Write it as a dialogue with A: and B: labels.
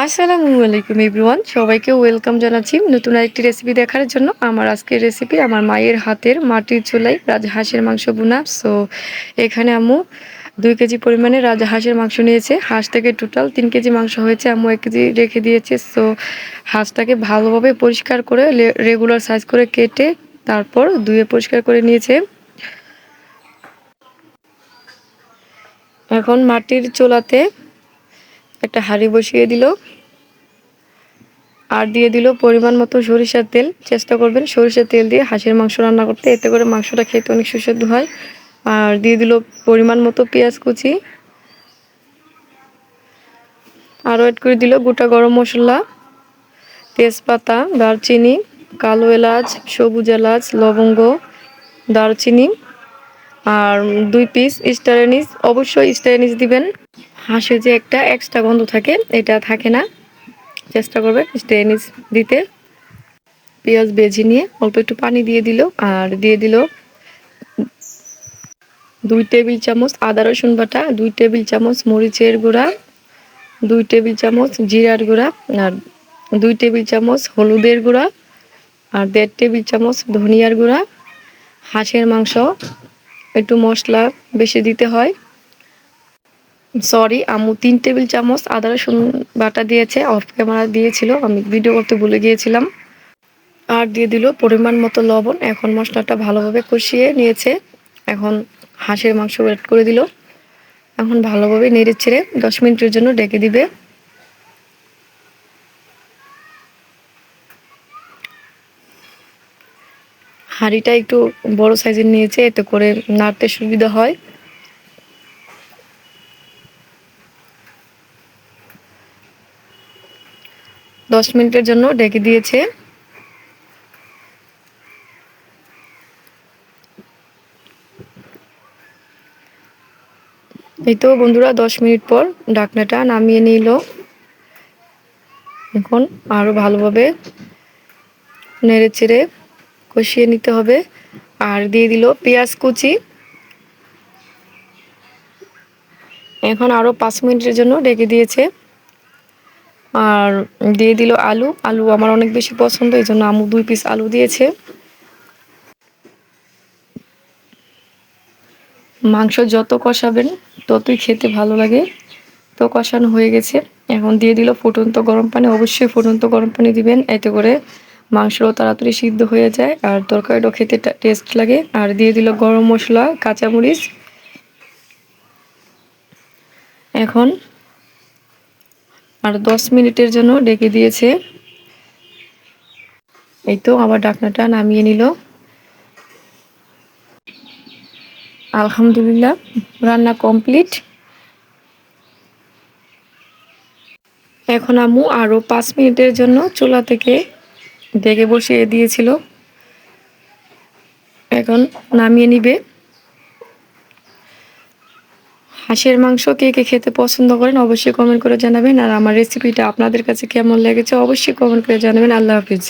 A: আসসালামু আলাইকুম এভরিওয়ান, সবাইকে ওয়েলকাম জানাচ্ছি নতুন আরেকটি রেসিপি দেখার জন্য। আমার আজকের রেসিপি আমার মায়ের হাতের মাটির চুলায় রাজহাঁসের মাংস ভুনা। সো এখানে আম্মু 2 কেজি পরিমাণে রাজহাঁসের মাংস নিয়েছে। হাঁস থেকে টোটাল 3 কেজি মাংস হয়েছে, আম্মু 1 কেজি রেখে দিয়েছে। সো হাঁসটাকে ভালোভাবে পরিষ্কার করে রেগুলার সাইজ করে কেটে তারপর ধুয়ে পরিষ্কার করে নিয়েছে। এখন মাটির চুলাতে একটা হাঁড়ি বসিয়ে দিল আর দিয়ে দিল পরিমাণ মতো সরিষার তেল। চেষ্টা করবেন সরিষার তেল দিয়ে হাঁসের মাংস রান্না করতে, এতে করে মাংসটা খেতে অনেক সুস্বাদু হয়। আর দিয়ে দিল পরিমাণ মতো পেঁয়াজ কুচি, আরও অ্যাড করে দিল গোটা গরম মশলা, তেজপাতা, দারচিনি, কালো এলাচ, সবুজ এলাচ, লবঙ্গ, দারচিনি আর 2 পিস স্টার এনিস। অবশ্যই স্টার এনিস দিবেন, হাঁসের যে একটা এক্সট্রা গন্ধ থাকে এটা থাকে না। চেষ্টা করবেন স্টার এনিস দিতে। পেঁয়াজ ভেজে নিয়ে অল্প একটু পানি দিয়ে দিল আর দিয়ে দিল 2 টেবিল চামচ আদা রসুন বাটা, 2 টেবিল চামচ মরিচের গুঁড়া, 2 টেবিল চামচ জিরার গুঁড়া আর 2 টেবিল চামচ হলুদের গুঁড়া আর 1.5 টেবিল চামচ ধনিয়ার গুঁড়া। হাঁসের মাংস একটু মশলা বেশি দিতে হয়। সরি, আম্মু 3 টেবিল চামচ আদা রসুন বাটা দিয়েছে, অফ ক্যামেরা দিয়েছিল, আমি ভিডিও করতে ভুলে গিয়েছিলাম। আর দিয়ে দিল পরিমাণ মতো লবণ। এখন মশলাটা ভালোভাবে কষিয়ে নিয়েছে। এখন হাঁসের মাংস অ্যাড করে দিল। এখন ভালোভাবে নেড়ে ছেড়ে 10 মিনিটের জন্য ঢেকে দিবে। হাঁড়িটা একটু বড় সাইজের নিয়েছে, এতে করে নাড়তে সুবিধা হয়। দশ মিনিটের জন্য ঢেকে দিয়েছে। এই তো বন্ধুরা, 10 মিনিট পর ঢাকনাটা নামিয়ে নিল। এখন আরও ভালোভাবে নেড়ে চেড়ে কষিয়ে নিতে হবে। আর দিয়ে দিল পেঁয়াজ কুচি। এখন আরও 5 মিনিটের জন্য ঢেকে দিয়েছে। আর দিয়ে দিল আলু। আলু আমার অনেক বেশি পছন্দ, এই জন্য আম্মু 2 পিস আলু দিয়েছে। মাংস যত কষাবেন ততই খেতে ভালো লাগে। তো কষানো হয়ে গেছে। এখন দিয়ে দিল ফুটন্ত গরম পানি। অবশ্যই ফুটন্ত গরম পানি দিবেন, এতে করে মাংসও তাড়াতাড়ি সিদ্ধ হয়ে যায় আর তরকারিটাও খেতে টেস্ট লাগে। আর দিয়ে দিল গরম মশলা, কাঁচামরিচ। এখন আর 10 মিনিটের জন্য ঢেকে দিয়েছে। এই তো আবার ঢাকনাটা নামিয়ে নিল। আলহামদুলিল্লাহ, রান্না কমপ্লিট। এখন আম্মু আরও 5 মিনিটের জন্য চুলা থেকে ঢেকে বসিয়ে দিয়েছিল। এখন নামিয়ে নিবে। হাঁসের মাংস কে কে খেতে পছন্দ করেন অবশ্যই কমেন্ট করে জানাবেন। আর আমার রেসিপিটা আপনাদের কাছে কেমন লেগেছে অবশ্যই কমেন্ট করে জানাবেন। আল্লাহ হাফিজ।